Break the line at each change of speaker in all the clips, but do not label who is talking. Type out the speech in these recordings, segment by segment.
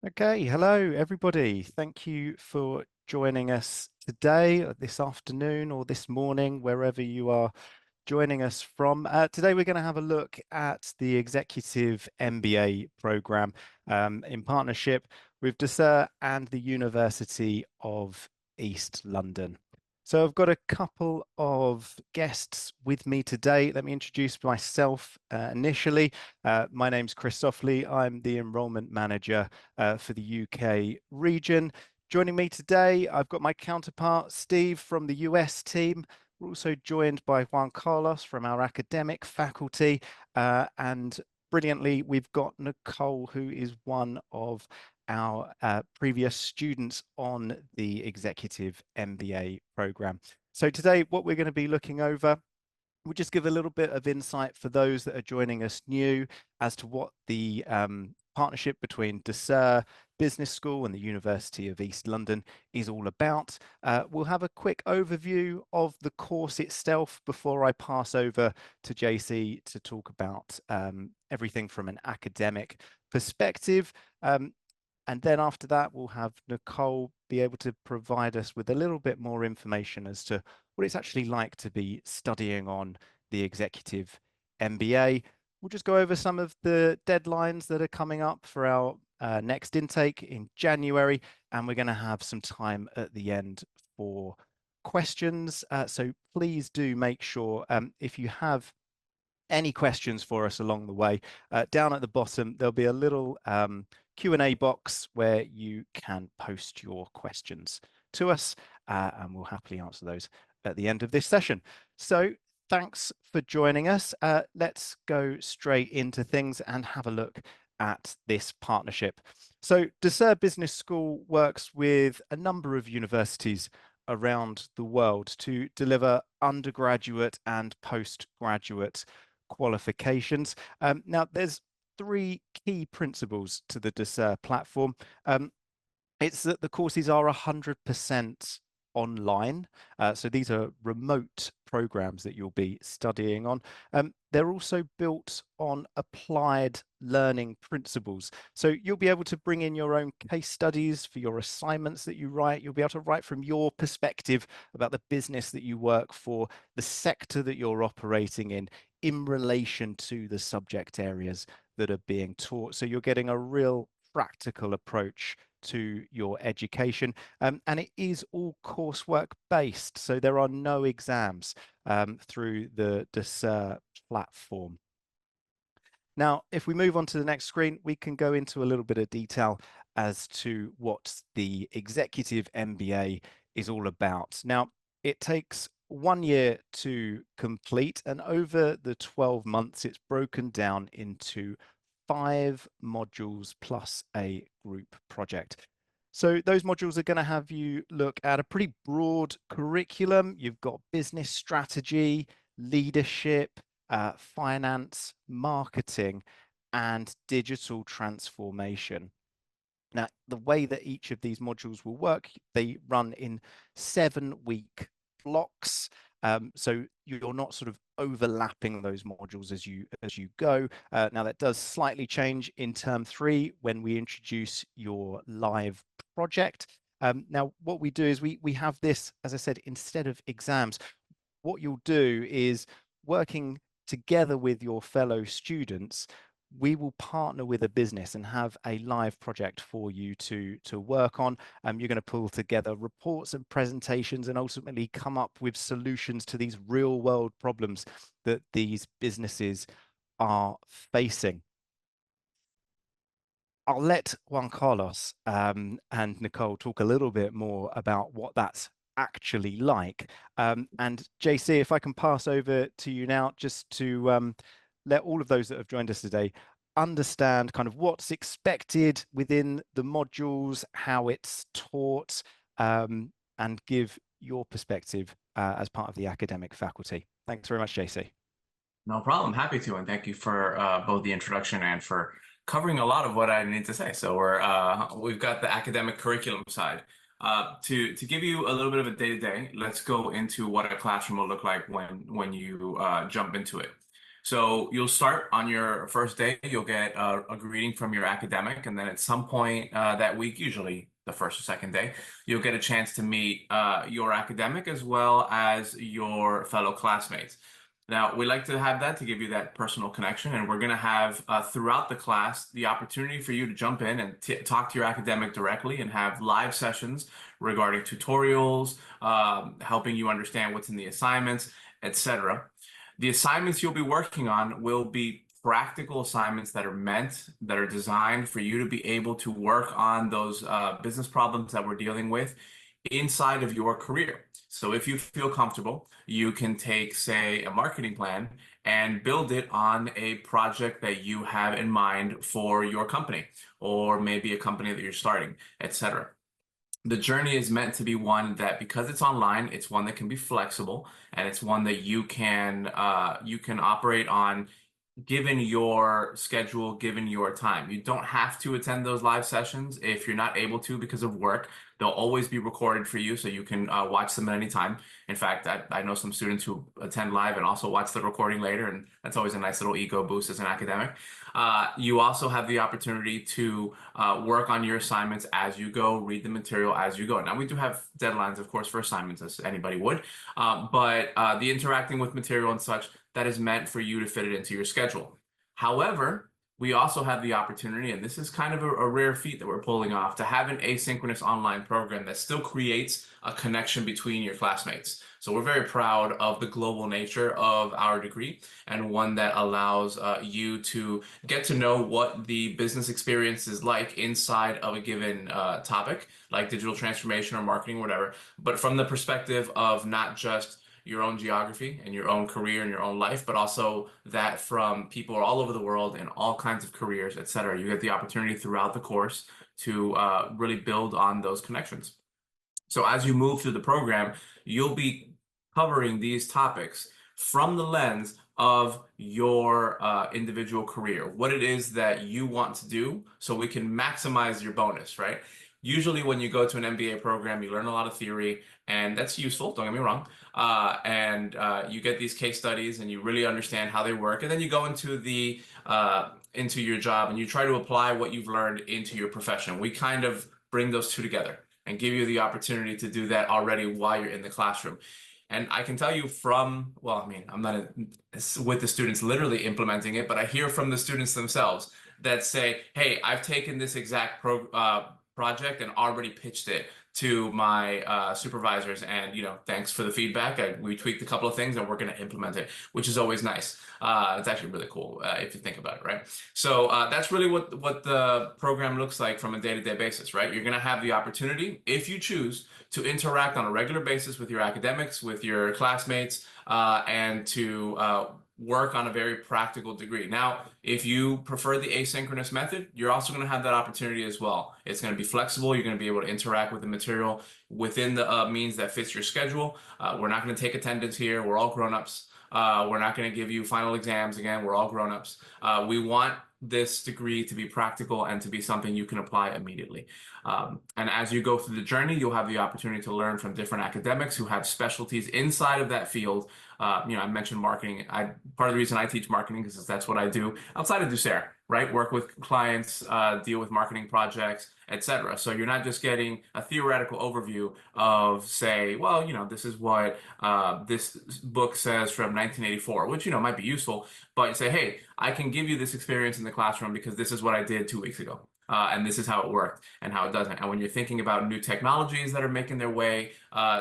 Okay, hello everybody. Thank you for joining us today, or this afternoon, or this morning, wherever you are joining us from. Today we're going to have a look at the Executive MBA program in partnership with Ducere and the University of East London. So I've got a couple of guests with me today. Let me introduce myself initially. My name's Chris Softly. I'm the enrolment manager for the UK region. Joining me today, I've got my counterpart, Steve, from the US team. We're also joined by Juan Carlos from our academic faculty. And brilliantly, we've got Nicole, who is one of our previous students on the Executive MBA program. So today, what we're going to be looking over, we'll just give a little bit of insight for those that are joining us new as to what the partnership between Ducere Business School and the University of East London is all about. We'll have a quick overview of the course itself before I pass over to JC to talk about everything from an academic perspective. And then after that, we'll have Nicole be able to provide us with a little bit more information as to what it's actually like to be studying on the Executive MBA. We'll just go over some of the deadlines that are coming up for our next intake in January, and we're going to have some time at the end for questions. So please do make sure if you have any questions for us along the way, down at the bottom, there'll be a little Q&A box where you can post your questions to us, and we'll happily answer those at the end of this session. So thanks for joining us. Let's go straight into things and have a look at this partnership. So Ducere Business School works with a number of universities around the world to deliver undergraduate and postgraduate qualifications. Now, there's three key principles to the Ducere platform. It's that the courses are 100% online. So these are remote programs that you'll be studying on. They're also built on applied learning principles. So you'll be able to bring in your own case studies for your assignments that you write. You'll be able to write from your perspective about the business that you work for, the sector that you're operating in relation to the subject areas that are being taught. So you're getting a real practical approach to your education, and it is all coursework based, so there are no exams through the Ducere platform. Now, if we move on to the next screen, we can go into a little bit of detail as to what the Executive MBA is all about. Now, it takes 1 year to complete, and over the 12 months, it's broken down into 5 modules plus a group project. So those modules are going to have you look at a pretty broad curriculum. You've got business strategy, leadership, finance, marketing, and digital transformation. Now, the way that each of these modules will work, they run in 7-week blocks. So you're not sort of overlapping those modules as you go. Now that does slightly change in term 3 when we introduce your live project. Now what we do is we have this, as I said, instead of exams, what you'll do is working together with your fellow students, we will partner with a business and have a live project for you to work on. You're going to pull together reports and presentations and ultimately come up with solutions to these real world problems that these businesses are facing. I'll let Juan Carlos and Nicole talk a little bit more about what that's actually like. And JC, if I can pass over to you now, just to let all of those that have joined us today understand kind of what's expected within the modules, how it's taught, and give your perspective as part of the academic faculty. Thanks very much, JC.
No problem. Happy to. And thank you for both the introduction and for covering a lot of what I need to say. So we've got the academic curriculum side. To give you a little bit of a day-to-day, let's go into what a classroom will look like when you jump into it. So you'll start on your first day, you'll get a greeting from your academic, and then at some point that week, usually the first or second day, you'll get a chance to meet your academic as well as your fellow classmates. Now, we like to have that to give you that personal connection, and we're going to have throughout the class the opportunity for you to jump in and talk to your academic directly and have live sessions regarding tutorials, helping you understand what's in the assignments, etc. The assignments you'll be working on will be practical assignments that are designed for you to be able to work on those business problems that we're dealing with inside of your career. So if you feel comfortable, you can take, say, a marketing plan and build it on a project that you have in mind for your company, or maybe a company that you're starting, etc. The journey is meant to be one that, because it's online, it's one that can be flexible, and it's one that you can operate on given your schedule, given your time. You don't have to attend those live sessions if you're not able to because of work. They'll always be recorded for you, so you can watch them at any time. In fact, I know some students who attend live and also watch the recording later, and that's always a nice little ego boost as an academic. You also have the opportunity to work on your assignments as you go, read the material as you go. Now, we do have deadlines, of course, for assignments, as anybody would, but the interacting with material and such, that is meant for you to fit it into your schedule. However, we also have the opportunity, and this is kind of a rare feat that we're pulling off, to have an asynchronous online program that still creates a connection between your classmates. So we're very proud of the global nature of our degree, and one that allows you to get to know what the business experience is like inside of a given topic, like digital transformation or marketing, or whatever, but from the perspective of not just your own geography and your own career and your own life, but also that from people all over the world in all kinds of careers, etc. You get the opportunity throughout the course to really build on those connections. So as you move through the program, you'll be covering these topics from the lens of your individual career, what it is that you want to do, so we can maximize your bonus, right? Usually when you go to an MBA program, you learn a lot of theory, and that's useful, don't get me wrong. You get these case studies and you really understand how they work. And then you go into your job and you try to apply what you've learned into your profession. We kind of bring those two together and give you the opportunity to do that already while you're in the classroom. And I can tell you from, well, I mean, I'm not with the students literally implementing it, but I hear from the students themselves that say, hey, I've taken this exact project and already pitched it to my supervisors, and thanks for the feedback. We tweaked a couple of things and we're going to implement it, which is always nice. It's actually really cool if you think about it, right? So that's really what the program looks like from a day-to-day basis, right? You're going to have the opportunity, if you choose, to interact on a regular basis with your academics, with your classmates, and to work on a very practical degree. Now, if you prefer the asynchronous method, you're also going to have that opportunity as well. It's going to be flexible. You're going to be able to interact with the material within the means that fits your schedule. We're not going to take attendance here. We're all grown-ups. We're not going to give you final exams again. We're all grown-ups. We want this degree to be practical and to be something you can apply immediately. And as you go through the journey, you'll have the opportunity to learn from different academics who have specialties inside of that field. I mentioned marketing. Part of the reason I teach marketing is that's what I do outside of Ducere, right? Work with clients, deal with marketing projects, etc. So you're not just getting a theoretical overview of, say, well, this is what this book says from 1984, which, might be useful, but you say, hey, I can give you this experience in the classroom because this is what I did 2 weeks ago. And this is how it worked and how it doesn't. And when you're thinking about new technologies that are making their way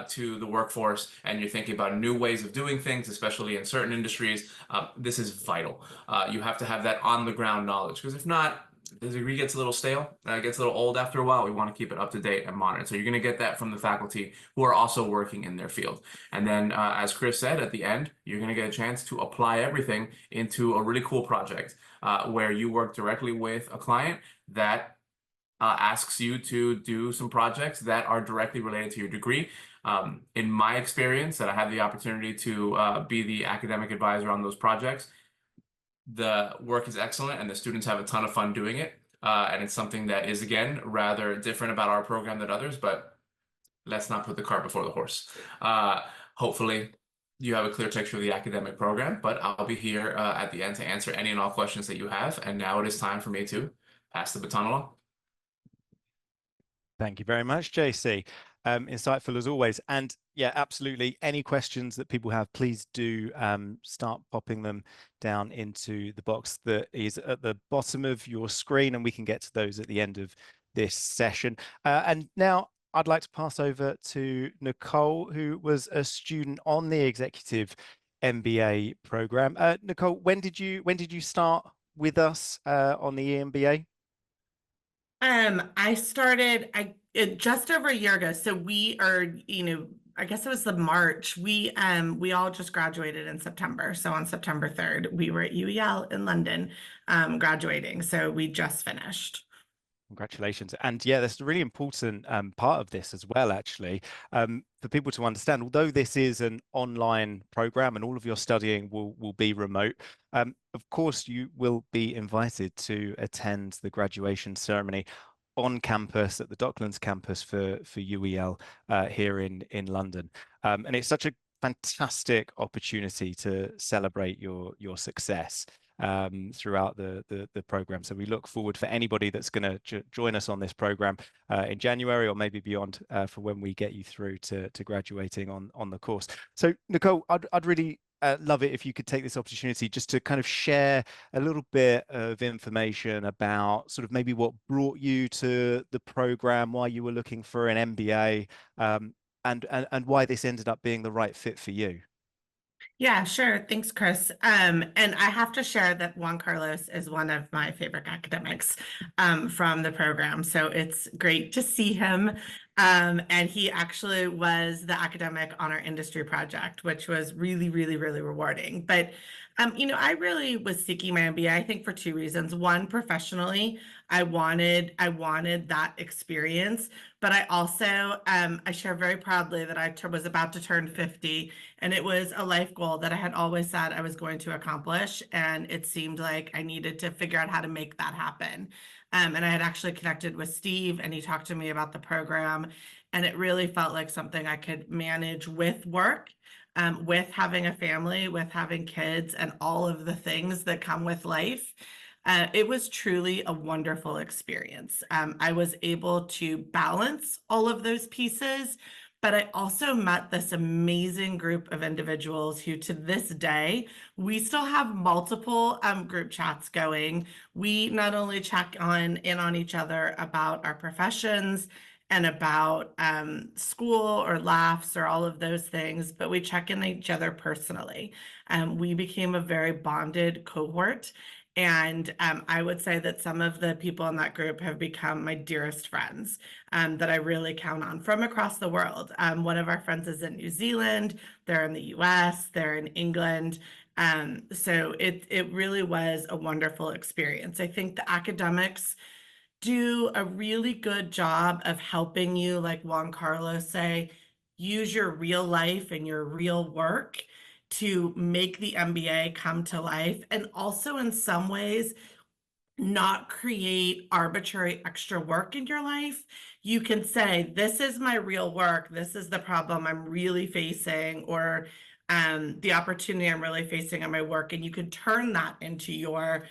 to the workforce, and you're thinking about new ways of doing things, especially in certain industries, this is vital. You have to have that on-the-ground knowledge, because if not, the degree gets a little stale, it gets a little old after a while. We want to keep it up to date and modern. So you're going to get that from the faculty who are also working in their field. And then, as Chris said, at the end, you're going to get a chance to apply everything into a really cool project where you work directly with a client that asks you to do some projects that are directly related to your degree. In my experience, that I had the opportunity to be the academic advisor on those projects, the work is excellent and the students have a ton of fun doing it. And it's something that is, again, rather different about our program than others, but let's not put the cart before the horse. Hopefully you have a clear picture of the academic program, but I'll be here at the end to answer any and all questions that you have. And now it is time for me to pass the baton along.
Thank you very much, JC. Insightful as always. And yeah, absolutely. Any questions that people have, please do start popping them down into the box that is at the bottom of your screen, and we can get to those at the end of this session. And now I'd like to pass over to Nicole, who was a student on the executive MBA program. Nicole, when did you start with us on the EMBA?
I started just over a year ago. So we are, I guess it was the March. We all just graduated in September. So on September 3rd, we were at UEL in London, graduating. So we just finished.
Congratulations. And yeah, that's a really important part of this as well, actually, for people to understand. Although this is an online program and all of your studying will be remote, of course, you will be invited to attend the graduation ceremony on campus at the Docklands campus for UEL here in London. And it's such a fantastic opportunity to celebrate your success throughout the program. So we look forward for anybody that's going to join us on this program in January or maybe beyond for when we get you through to graduating on the course. So Nicole, I'd really love it if you could take this opportunity just to kind of share a little bit of information about sort of maybe what brought you to the program, why you were looking for an MBA, and why this ended up being the right fit for you.
Yeah, sure. Thanks, Chris. And I have to share that Juan Carlos is one of my favorite academics from the program. So it's great to see him. And he actually was the academic on our industry project, which was really, really, really rewarding. But I really was seeking my MBA, I think, for two reasons. One, professionally, I wanted that experience, but I also I share very proudly that I was about to turn 50, and it was a life goal that I had always said I was going to accomplish, and it seemed like I needed to figure out how to make that happen. And I had actually connected with Steve, and he talked to me about the program, and it really felt like something I could manage with work, with having a family, with having kids, and all of the things that come with life. It was truly a wonderful experience. I was able to balance all of those pieces, but I also met this amazing group of individuals who, to this day, we still have multiple group chats going. We not only check in on each other about our professions and about school or laughs or all of those things, but we check in each other personally. We became a very bonded cohort. And I would say that some of the people in that group have become my dearest friends that I really count on from across the world. One of our friends is in New Zealand, they're in the US, they're in England. So it really was a wonderful experience. I think the academics do a really good job of helping you, like Juan Carlos say, use your real life and your real work to make the MBA come to life. And also in some ways, not create arbitrary extra work in your life. You can say, this is my real work. This is the problem I'm really facing, or the opportunity I'm really facing on my work. And you can turn that into your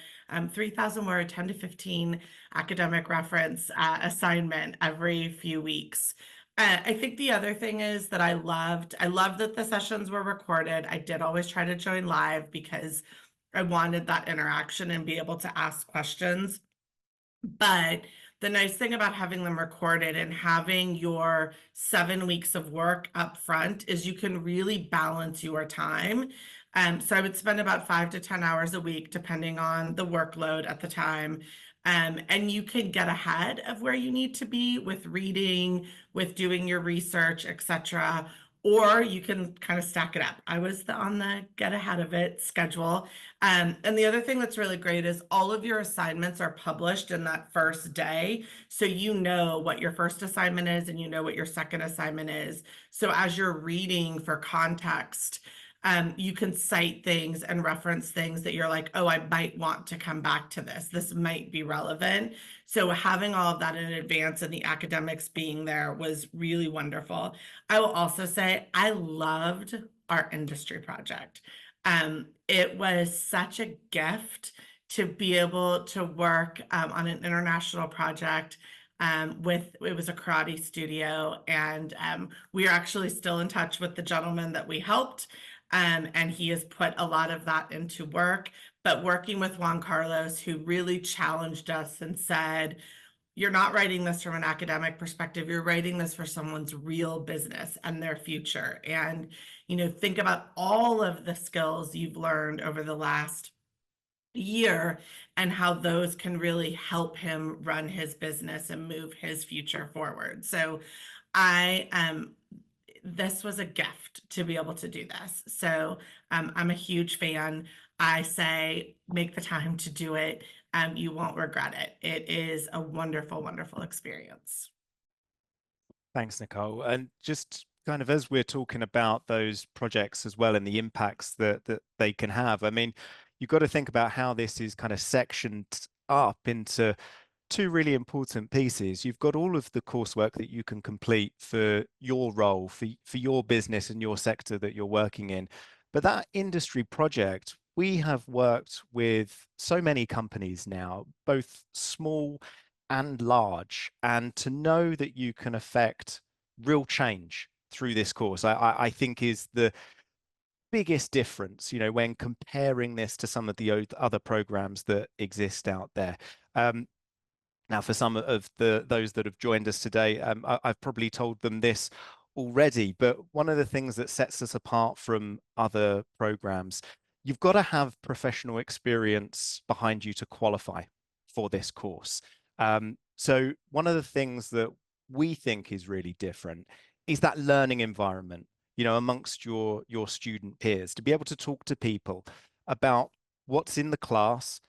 3,000 word, 10 to 15 academic reference assignment every few weeks. I think the other thing is that I loved that the sessions were recorded. I did always try to join live because I wanted that interaction and be able to ask questions. But the nice thing about having them recorded and having your 7 weeks of work up front is you can really balance your time. So I would spend about 5 to 10 hours a week, depending on the workload at the time. And you can get ahead of where you need to be with reading, with doing your research, etc. Or you can kind of stack it up. I was on the get ahead of it schedule. And the other thing that's really great is all of your assignments are published in that first day. So you know what your first assignment is and you know what your second assignment is. So as you're reading for context, you can cite things and reference things that you're like, oh, I might want to come back to this. This might be relevant. So having all of that in advance and the academics being there was really wonderful. I will also say I loved our industry project. It was such a gift to be able to work on an international project it was a karate studio, and we are actually still in touch with the gentleman that we helped, and he has put a lot of that into work. But working with Juan Carlos, who really challenged us and said, you're not writing this from an academic perspective, you're writing this for someone's real business and their future. And, think about all of the skills you've learned over the last year and how those can really help him run his business and move his future forward. So this was a gift to be able to do this. So I'm a huge fan. I say make the time to do it. You won't regret it. It is a wonderful, wonderful experience.
Thanks, Nicole. And just kind of as we're talking about those projects as well and the impacts that they can have, I mean, you've got to think about how this is kind of sectioned up into two really important pieces. You've got all of the coursework that you can complete for your role, for your business and your sector that you're working in. But that industry project, we have worked with so many companies now, both small and large, and to know that you can affect real change through this course, I think is the biggest difference, when comparing this to some of the other programs that exist out there. Now, for some of those that have joined us today, I've probably told them this already, but one of the things that sets us apart from other programs, you've got to have professional experience behind you to qualify for this course. So one of the things that we think is really different is that learning environment, amongst your student peers, to be able to talk to people about what's in the class,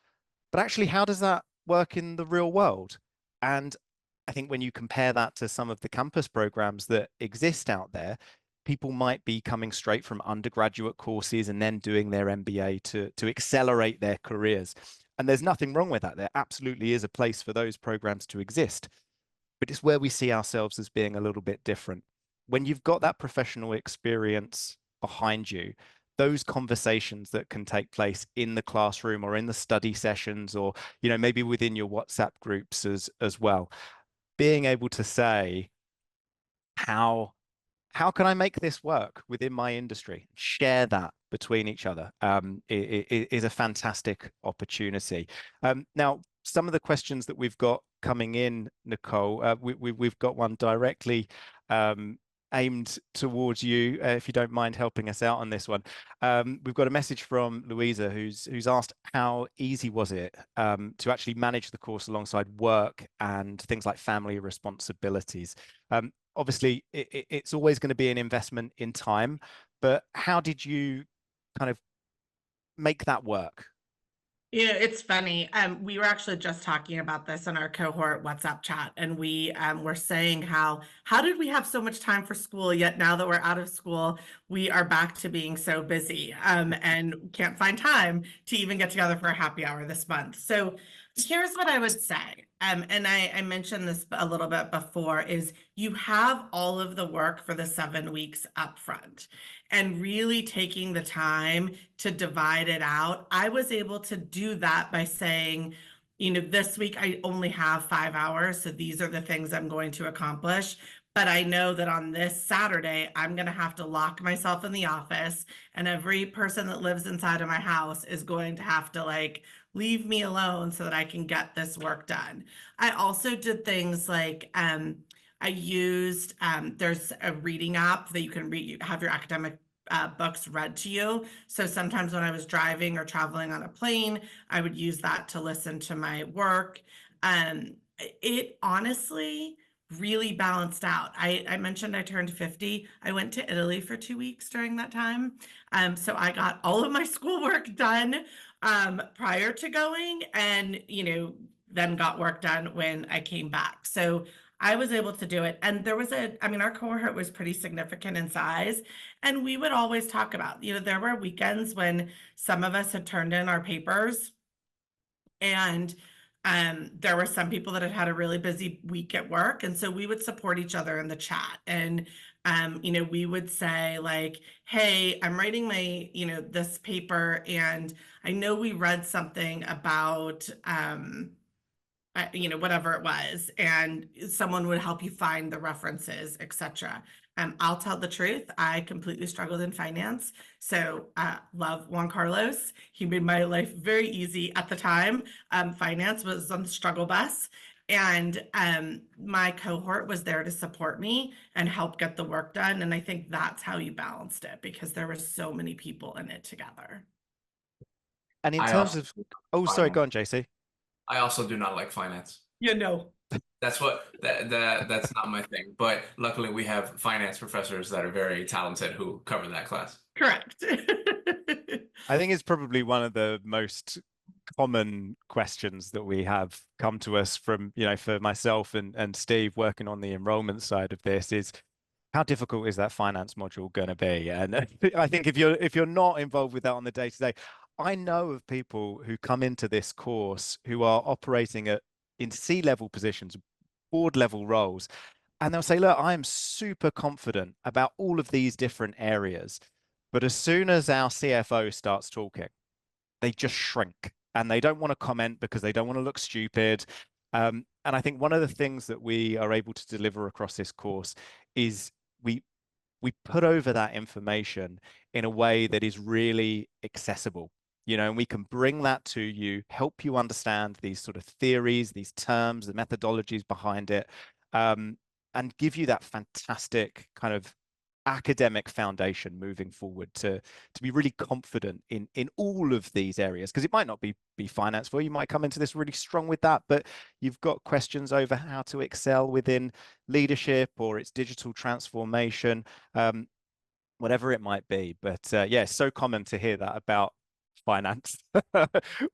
but actually, how does that work in the real world? And I think when you compare that to some of the campus programs that exist out there, people might be coming straight from undergraduate courses and then doing their MBA to accelerate their careers. And there's nothing wrong with that. There absolutely is a place for those programs to exist. But it's where we see ourselves as being a little bit different. When you've got that professional experience behind you, those conversations that can take place in the classroom or in the study sessions, or maybe within your WhatsApp groups as well, being able to say, how can I make this work within my industry? Share that between each other is a fantastic opportunity. Now, some of the questions that we've got coming in, Nicole, we've got one directly aimed towards you, if you don't mind helping us out on this one. We've got a message from Louisa who's asked, how easy was it to actually manage the course alongside work and things like family responsibilities? Obviously, it's always going to be an investment in time, but how did you kind of make that work?
It's funny. We were actually just talking about this in our cohort WhatsApp chat, and we were saying how did we have so much time for school, yet now that we're out of school, we are back to being so busy and can't find time to even get together for a happy hour this month. So here's what I would say. And I mentioned this a little bit before, is you have all of the work for the 7 weeks up front, and really taking the time to divide it out. I was able to do that by saying, this week I only have 5 hours, so these are the things I'm going to accomplish. But I know that on this Saturday, I'm going to have to lock myself in the office, and every person that lives inside of my house is going to have to leave me alone so that I can get this work done. I also did things like, I used, there's a reading app that you can read, you have your academic books read to you. So sometimes when I was driving or traveling on a plane, I would use that to listen to my work. It honestly really balanced out. I mentioned I turned 50. I went to Italy for 2 weeks during that time. So I got all of my schoolwork done prior to going, and then got work done when I came back. So I was able to do it. And there was our cohort was pretty significant in size. And we would always talk about, there were weekends when some of us had turned in our papers, and There were some people that had had a really busy week at work, and so we would support each other in the chat. And we would say like, hey, I'm writing my, this paper, and I know we read something about whatever it was, and someone would help you find the references, etc. I'll tell the truth, I completely struggled in finance. So love Juan Carlos. He made my life very easy at the time. Finance was on the struggle bus. And my cohort was there to support me and help get the work done. And I think that's how you balanced it, because there were so many people in it together.
And in
I
terms
also
of, oh, sorry, go on, JC.
I also do not like finance. That's not my thing. But luckily we have finance professors that are very talented who cover that class.
Correct.
I think it's probably one of the most common questions that we have come to us from, for myself and Steve working on the enrollment side of this is, how difficult is that finance module going to be? And I think if you're not involved with that on the day-to-day, I know of people who come into this course who are operating in C-level positions, board level roles, and they'll say, look, I am super confident about all of these different areas. But as soon as our CFO starts talking, they just shrink and they don't want to comment because they don't want to look stupid. And I think one of the things that we are able to deliver across this course is we put over that information in a way that is really accessible, and we can bring that to you, help you understand these sort of theories, these terms, the methodologies behind it, and give you that fantastic kind of academic foundation moving forward to be really confident in all of these areas, because it might not be finance for you. You might come into this really strong with that, but you've got questions over how to excel within leadership or its digital transformation, whatever it might be. But yeah, it's so common to hear that about finance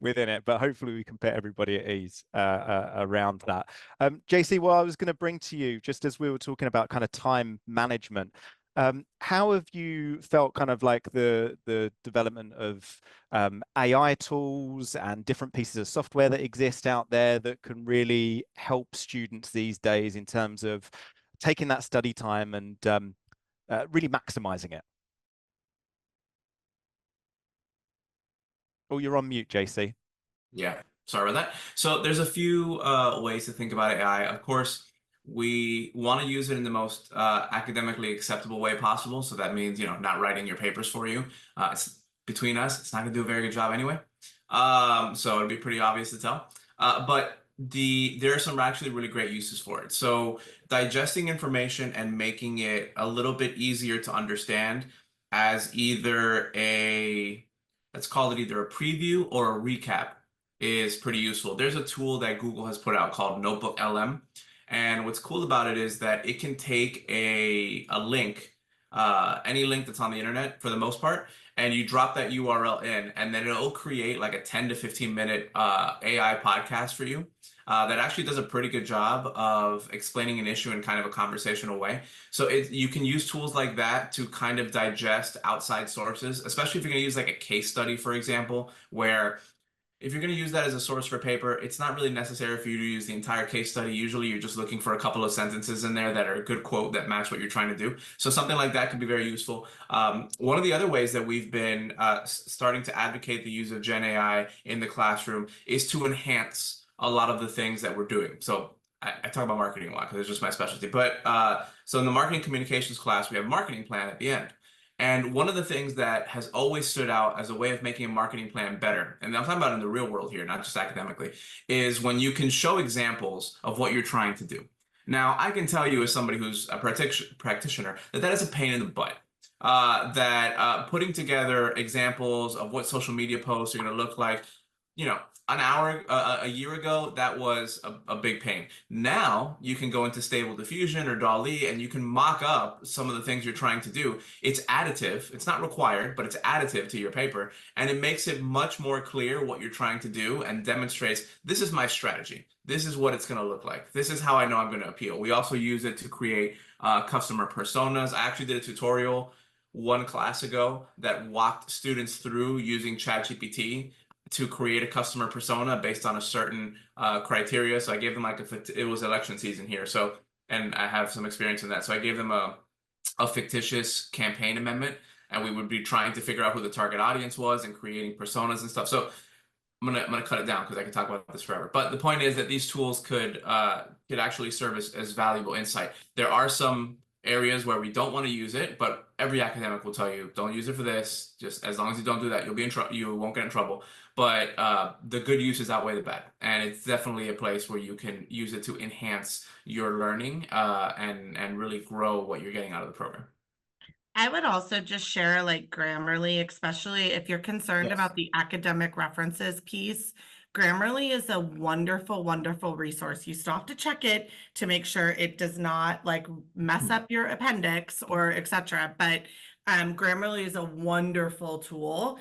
within it, but hopefully we can put everybody at ease around that. JC, what I was going to bring to you, just as we were talking about kind of time management, how have you felt kind of like the development of AI tools and different pieces of software that exist out there that can really help students these days in terms of taking that study time and really maximizing it? Oh, you're on mute, JC.
Yeah, sorry about that. So there's a few ways to think about AI. Of course, we want to use it in the most academically acceptable way possible. So that means, not writing your papers for you. It's between us, it's not going to do a very good job anyway. So it'll be pretty obvious to tell. But there are some actually really great uses for it. So digesting information and making it a little bit easier to understand as let's call it either a preview or a recap, is pretty useful. There's a tool that Google has put out called Notebook LM. And what's cool about it is that it can take a link, any link that's on the internet for the most part, and you drop that URL in, and then it'll create like a 10 to 15 minute AI podcast for you. That actually does a pretty good job of explaining an issue in kind of a conversational way. So you can use tools like that to kind of digest outside sources, especially if you're going to use like a case study, for example, where if you're going to use that as a source for paper, it's not really necessary for you to use the entire case study. Usually you're just looking for a couple of sentences in there that are a good quote that match what you're trying to do. So something like that could be very useful. One of the other ways that we've been starting to advocate the use of Gen AI in the classroom is to enhance a lot of the things that we're doing. So I talk about marketing a lot because it's just my specialty. But so in the marketing communications class, we have a marketing plan at the end. And one of the things that has always stood out as a way of making a marketing plan better, and I'm talking about in the real world here, not just academically, is when you can show examples of what you're trying to do. Now, I can tell you as somebody who's a practitioner that is a pain in the butt. Putting together examples of what social media posts are going to look like, a year ago, that was a big pain. Now you can go into Stable Diffusion or DALL-E and you can mock up some of the things you're trying to do. It's additive. It's not required, but it's additive to your paper. And it makes it much more clear what you're trying to do and demonstrates, this is my strategy. This is what it's going to look like. This is how I know I'm going to appeal. We also use it to create customer personas. I actually did a tutorial one class ago that walked students through using ChatGPT to create a customer persona based on a certain criteria. So I gave them like it was election season here. So, and I have some experience in that. So I gave them a fictitious campaign amendment, and we would be trying to figure out who the target audience was and creating personas and stuff. So I'm gonna cut it down because I can talk about this forever. But the point is that these tools could actually serve as valuable insight. There are some areas where we don't want to use it, but every academic will tell you don't use it for this. Just as long as you don't do that, you'll be in trouble. You won't get in trouble. But the good uses outweigh the bad, and it's definitely a place where you can use it to enhance your learning and really grow what you're getting out of the program.
I would also just share like Grammarly, especially if you're concerned
Yes.
about the academic references piece. Grammarly is a wonderful, wonderful resource. You still have to check it to make sure it does not like mess up your appendix or etc. But Grammarly is a wonderful tool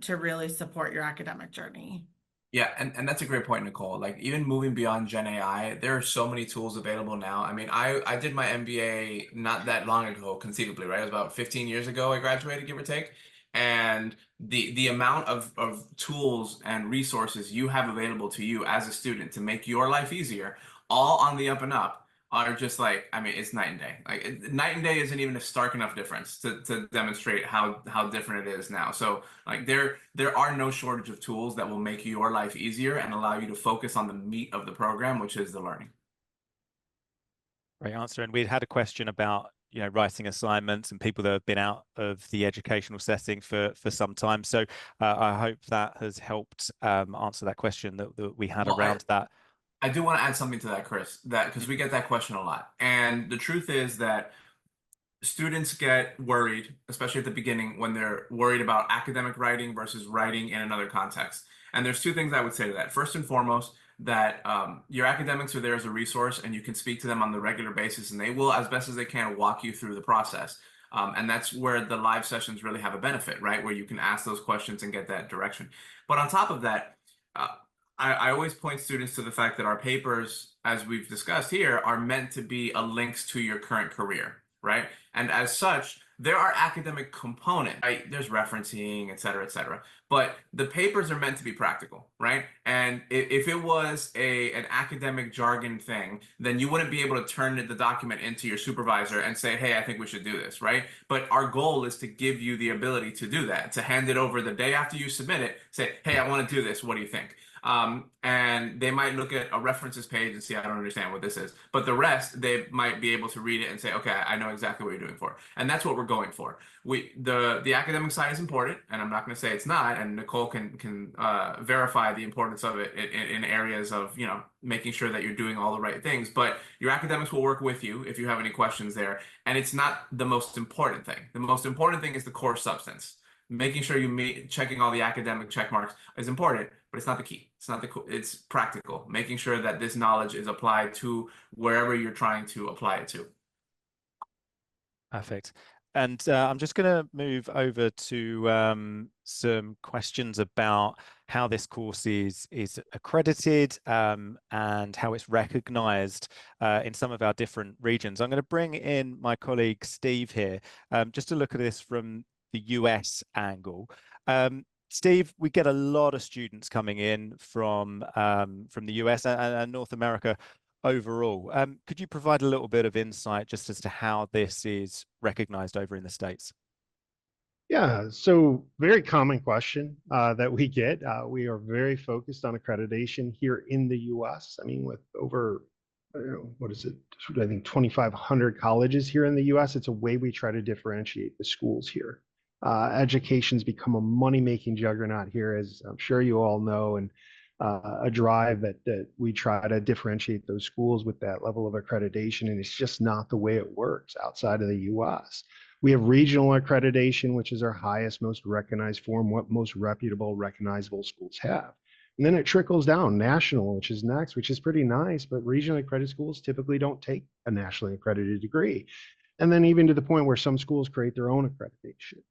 to really support your academic journey.
Yeah, and that's a great point, Nicole. Like even moving beyond Gen AI, there are so many tools available now. I mean, I did my MBA not that long ago, conceivably, right? It was about 15 years ago I graduated, give or take. And the amount of tools and resources you have available to you as a student to make your life easier, all on the up and up, are just like, I mean, it's night and day. Like night and day isn't even a stark enough difference to demonstrate how different it is now. So like there are no shortage of tools that will make your life easier and allow you to focus on the meat of the program, which is the learning.
Great answer. And we'd had a question about, writing assignments and people that have been out of the educational setting for some time. So I hope that has helped answer that question that we had around that.
I do want to add something to that, Chris, that because we get that question a lot. And the truth is that students get worried, especially at the beginning, when they're worried about academic writing versus writing in another context. And there's two things I would say to that. First and foremost, that your academics are there as a resource and you can speak to them on the regular basis and they will, as best as they can, walk you through the process. And that's where the live sessions really have a benefit, right? Where you can ask those questions and get that direction. But on top of that, I always point students to the fact that our papers, as we've discussed here, are meant to be a links to your current career, right? And as such, there are academic components, right? There's referencing, et cetera, but the papers are meant to be practical, right? And if it was an academic jargon thing, then you wouldn't be able to turn the document into your supervisor and say, hey, I think we should do this, right? But our goal is to give you the ability to do that, to hand it over the day after you submit it, say, hey, I want to do this. What do you think? And they might look at a references page and see, I don't understand what this is. But the rest, they might be able to read it and say, okay, I know exactly what you're doing for. And that's what we're going for. The academic side is important, and I'm not going to say it's not. And Nicole can verify the importance of it in areas of, making sure that you're doing all the right things. But your academics will work with you if you have any questions there. And it's not the most important thing. The most important thing is the core substance. Making sure checking all the academic check marks is important, but it's not the key. It's practical. Making sure that this knowledge is applied to wherever you're trying to apply it to.
Perfect. And I'm just going to move over to some questions about how this course is accredited and how it's recognized in some of our different regions. I'm going to bring in my colleague Steve here just to look at this from the US angle. Steve, we get a lot of students coming in from the US and North America overall. Could you provide a little bit of insight just as to how this is recognized over in the States?
Yeah, so very common question that we get. We are very focused on accreditation here in the US. I mean, with over, I don't know, what is it? I think 2,500 colleges here in the US. It's a way we try to differentiate the schools here. Education's become a money-making juggernaut here, as I'm sure you all know, and a drive that we try to differentiate those schools with that level of accreditation, and it's just not the way it works outside of the US. We have regional accreditation, which is our highest, most recognized form, what most reputable, recognizable schools have. And then it trickles down national, which is next, which is pretty nice, but regionally accredited schools typically don't take a nationally accredited degree. And then even to the point where some schools create their own accreditation.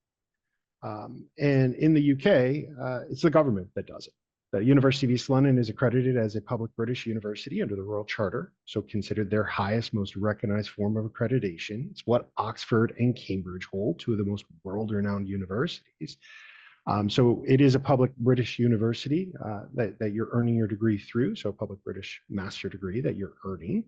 And in the UK, it's the government that does it. The University of East London is accredited as a public British university under the Royal Charter, so considered their highest, most recognized form of accreditation. It's what Oxford and Cambridge hold, two of the most world-renowned universities. So it is a public British university that you're earning your degree through, so a public British master degree that you're earning.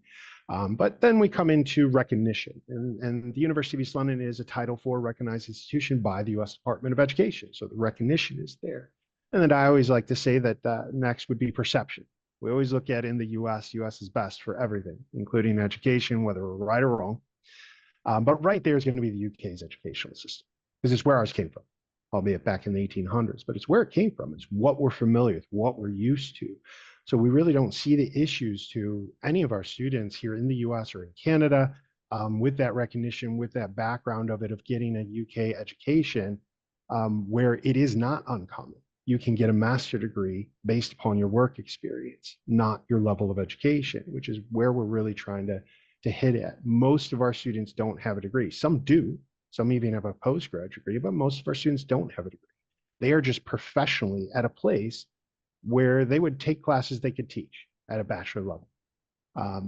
But then we come into recognition, and the University of East London is a Title IV recognized institution by the US Department of Education, so the recognition is there. And then I always like to say that next would be perception. We always look at in the US is best for everything, including education, whether we're right or wrong. But right there is going to be the UK's educational system, because it's where ours came from, albeit back in the 1800s, but it's where it came from. It's what we're familiar with, what we're used to. So we really don't see the issues to any of our students here in the US or in Canada with that recognition, with that background of it, of getting a UK education where it is not uncommon. You can get a master's degree based upon your work experience, not your level of education, which is where we're really trying to hit at. Most of our students don't have a degree. Some do. Some even have a postgrad degree, but most of our students don't have a degree. They are just professionally at a place where they would take classes they could teach at a bachelor level.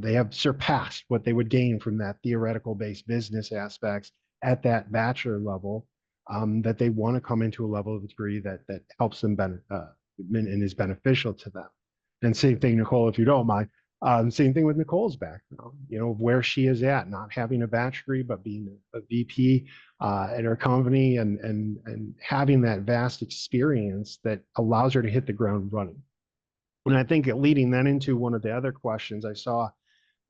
They have surpassed what they would gain from that theoretical based business aspects at that bachelor level, that they want to come into a level of degree that helps them and is beneficial to them. And same thing, Nicole, if you don't mind. Same thing with Nicole's background, where she is at, not having a bachelor degree, but being a VP at her company and having that vast experience that allows her to hit the ground running. And I think leading then into one of the other questions I saw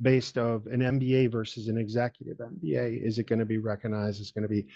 based of an MBA versus an executive MBA, is it going to be recognized? It's going to be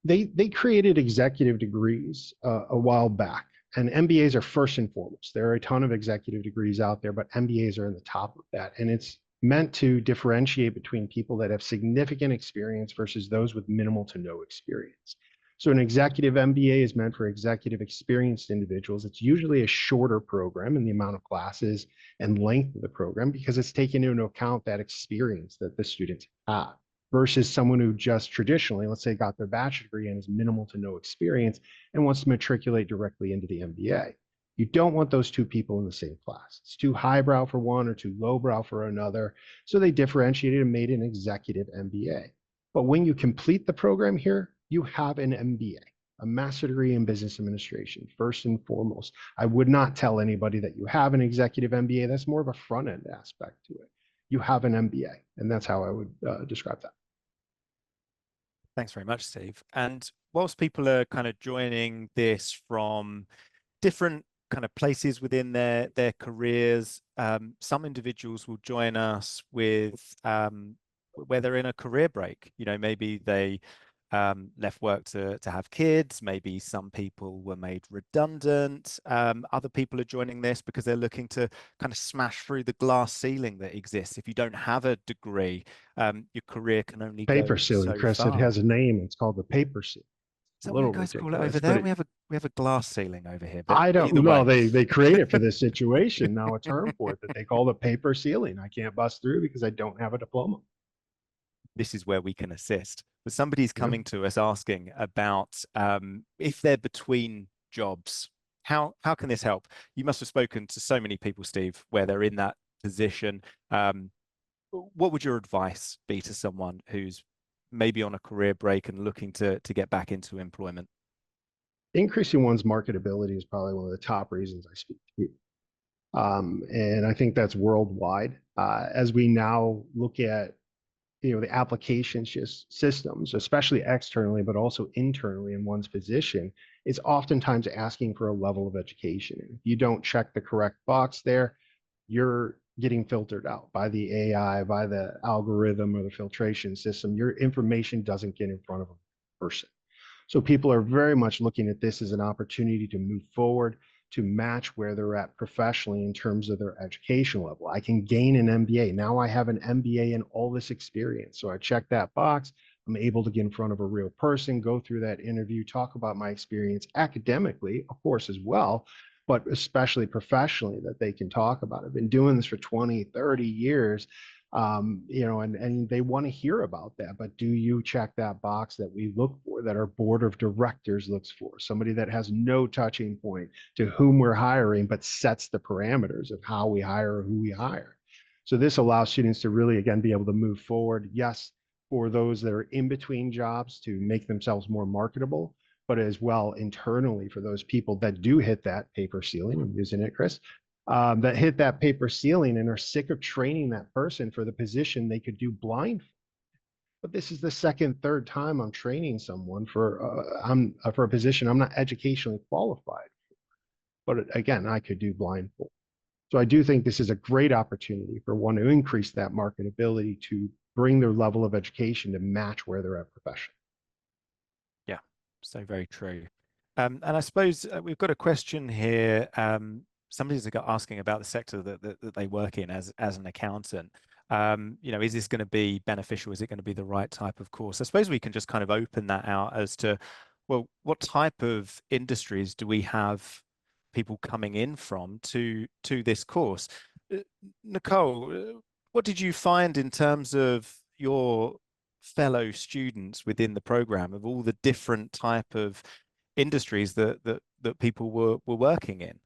they created executive degrees a while back. And MBAs are first and foremost. There are a ton of executive degrees out there, but MBAs are in the top of that. And it's meant to differentiate between people that have significant experience versus those with minimal to no experience. So an executive MBA is meant for executive experienced individuals. It's usually a shorter program in the amount of classes and length of the program, because it's taking into account that experience that the students have, versus someone who just traditionally, let's say, got their bachelor degree and has minimal to no experience and wants to matriculate directly into the MBA. You don't want those two people in the same class. It's too highbrow for one or too lowbrow for another. So they differentiated and made an executive MBA. But when you complete the program here, you have an MBA, a master's degree in business administration, first and foremost. I would not tell anybody that you have an executive MBA. That's more of a front end aspect to it. You have an MBA, and that's how I would describe that.
Thanks very much, Steve. And whilst people are kind of joining this from different kind of places within their careers, some individuals will join us with where they're in a career break. Maybe they left work to have kids. Maybe some people were made redundant. Other people are joining this because they're looking to kind of smash through the glass ceiling that exists. If you don't have a degree, your career can only
Paper
go
ceiling,
so
Chris.
far.
It has a name. It's called the paper ceiling.
Is that
A
what you
little
guys call it
ridiculous,
over there?
but
We have a glass ceiling over here. But
I don't
either
know.
way,
They create it for this situation. Now a term for it that they call the paper ceiling. I can't bust through because I don't have a diploma.
this is where we can assist. But somebody's coming to us asking about if they're between jobs, how can this help? You must have spoken to so many people, Steve, where they're in that position. What would your advice be to someone who's maybe on a career break and looking to get back into employment?
Increasing one's marketability is probably one of the top reasons I speak to people. And I think that's worldwide. As we now look at the application systems, especially externally, but also internally in one's position, is oftentimes asking for a level of education. And if you don't check the correct box there, you're getting filtered out by the AI, by the algorithm or the filtration system. Your information doesn't get in front of a person. So people are very much looking at this as an opportunity to move forward, to match where they're at professionally in terms of their education level. I can gain an MBA. Now I have an MBA and all this experience. So I check that box. I'm able to get in front of a real person, go through that interview, talk about my experience academically, of course, as well, but especially professionally, that they can talk about. I've been doing this for 20, 30 years. And they want to hear about that. But do you check that box that we look for, that our board of directors looks for? Somebody that has no touching point to whom we're hiring, but sets the parameters of how we hire or who we hire. So this allows students to really, again, be able to move forward. Yes, for those that are in between jobs, to make themselves more marketable, but as well internally for those people that do hit that paper ceiling. I'm using it, Chris. That hit that paper ceiling and are sick of training that person for the position they could do blind. But this is the second, third time I'm training someone for a position I'm not educationally qualified. But again, I could do blindfold. So I do think this is a great opportunity for one to increase that marketability to bring their level of education to match where they're at professionally.
Yeah, so very true. And I suppose we've got a question here. Somebody's asking about the sector that they work in as an accountant. Is this going to be beneficial? Is it going to be the right type of course? I suppose we can just kind of open that out as to, well, what type of industries do we have people coming in from to this course? Nicole, what did you find in terms of your fellow students within the program, of all the different type of industries that people were working in?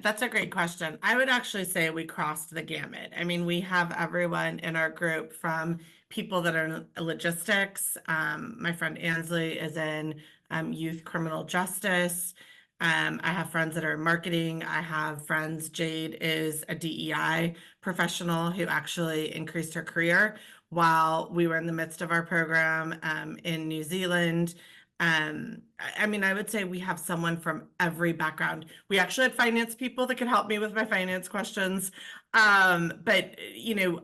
That's a great question. I would actually say we crossed the gamut. I mean, we have everyone in our group from people that are in logistics. My friend Ansley is in youth criminal justice. I have friends that are in marketing. I have friends, Jade is a DEI professional who actually increased her career while we were in the midst of our program in New Zealand. I mean, I would say we have someone from every background. We actually had finance people that could help me with my finance questions. But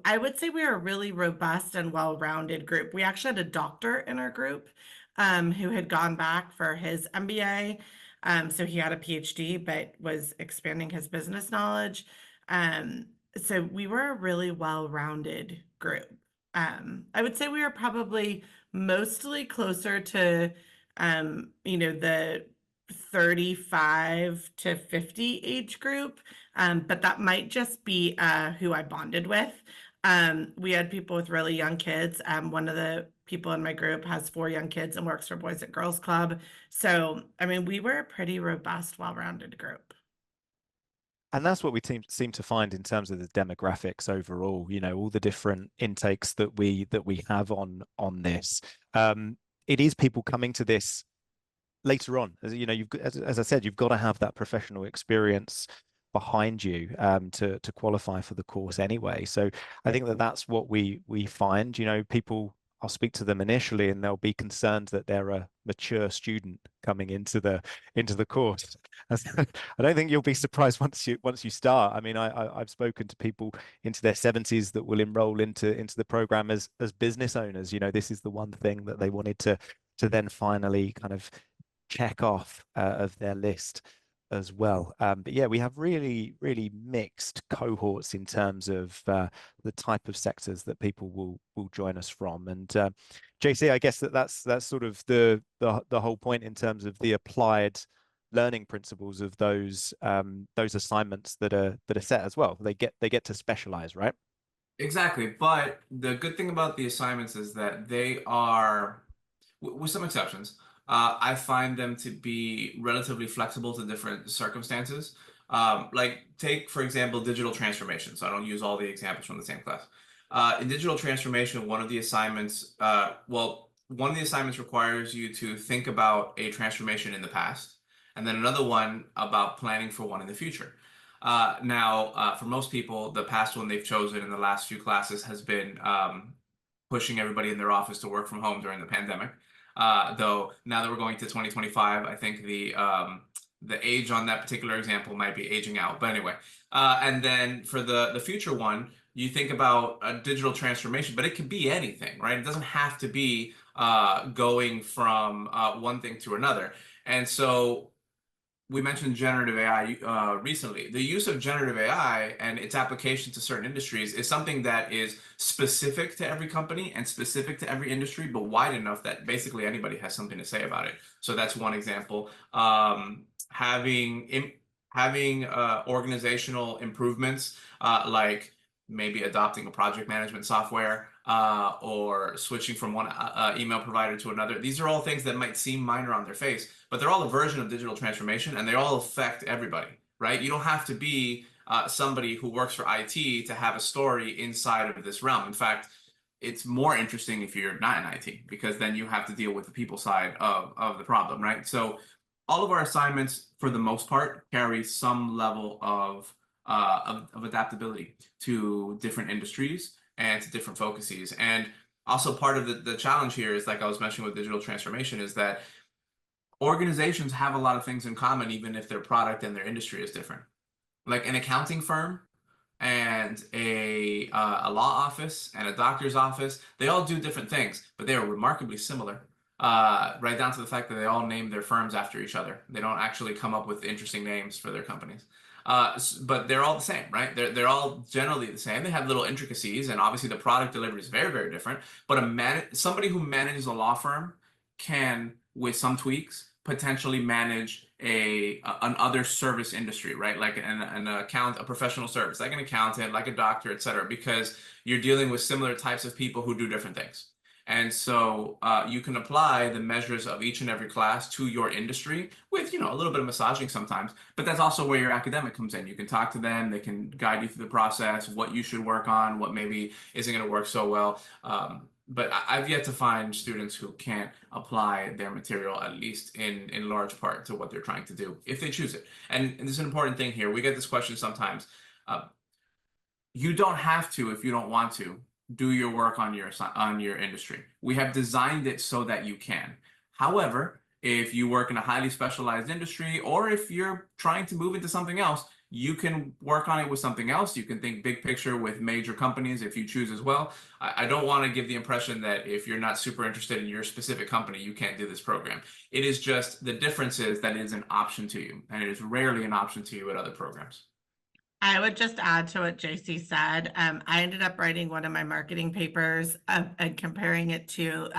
I would say we are a really robust and well-rounded group. We actually had a doctor in our group who had gone back for his MBA. So he had a PhD, but was expanding his business knowledge. So we were a really well-rounded group. I would say we are probably mostly closer to the 35 to 50 age group. But that might just be who I bonded with. We had people with really young kids. One of the people in my group has 4 young kids and works for Boys and Girls Club. So, I mean, we were a pretty robust, well-rounded group.
And that's what we seem to find in terms of the demographics overall, all the different intakes that we have on this. It is people coming to this later on. As I said, you've got to have that professional experience behind you to qualify for the course anyway. So I think that's what we find. People, I'll speak to them initially and they'll be concerned that they're a mature student coming into the course. I don't think you'll be surprised once you start. I mean, I've spoken to people into their 70s that will enroll into the program as business owners. This is the one thing that they wanted to then finally kind of check off of their list as well. But yeah, we have really, really mixed cohorts in terms of the type of sectors that people will join us from. And JC, I guess that's sort of the whole point in terms of the applied learning principles of those assignments that are set as well. They get to specialize, right?
Exactly. But the good thing about the assignments is that they are, with some exceptions, I find them to be relatively flexible to different circumstances. Like take, for example, digital transformation. So I don't use all the examples from the same class. In digital transformation, one of the assignments requires you to think about a transformation in the past, and then another one about planning for one in the future. Now, for most people, the past one they've chosen in the last few classes has been pushing everybody in their office to work from home during the pandemic. Though now that we're going to 2025, I think the age on that particular example might be aging out. But anyway, and then for the future one, you think about a digital transformation, but it could be anything, right? It doesn't have to be going from one thing to another. And so we mentioned generative AI recently. The use of generative AI and its application to certain industries is something that is specific to every company and specific to every industry, but wide enough that basically anybody has something to say about it. So that's one example. Having organizational improvements, like maybe adopting a project management software or switching from one email provider to another. These are all things that might seem minor on their face, but they're all a version of digital transformation and they all affect everybody, right? You don't have to be somebody who works for IT to have a story inside of this realm. In fact, it's more interesting if you're not in IT, because then you have to deal with the people side of the problem, right? So all of our assignments, for the most part, carry some level of adaptability to different industries and to different focuses. And also part of the challenge here is, like I was mentioning with digital transformation, is that organizations have a lot of things in common, even if their product and their industry is different. Like an accounting firm and a law office and a doctor's office, they all do different things, but they are remarkably similar. Right down to the fact that they all name their firms after each other. They don't actually come up with interesting names for their companies. But they're all the same, right? They're all generally the same. They have little intricacies, and obviously the product delivery is very, very different. But somebody who manages a law firm can, with some tweaks, potentially manage an other service industry, right? Like a professional service, like an accountant, like a doctor, et cetera, because you're dealing with similar types of people who do different things. And so you can apply the measures of each and every class to your industry with, a little bit of massaging sometimes, but that's also where your academic comes in. You can talk to them, they can guide you through the process, what you should work on, what maybe isn't going to work so well. But I've yet to find students who can't apply their material, at least in large part, to what they're trying to do, if they choose it. And this is an important thing here. We get this question sometimes. You don't have to, if you don't want to, do your work on your industry. We have designed it so that you can. However, if you work in a highly specialized industry, or if you're trying to move into something else, you can work on it with something else. You can think big picture with major companies if you choose as well. I don't want to give the impression that if you're not super interested in your specific company, you can't do this program. It is just, the difference is that it is an option to you, and it is rarely an option to you at other programs.
I would just add to what JC said. I ended up writing one of my marketing papers and comparing it to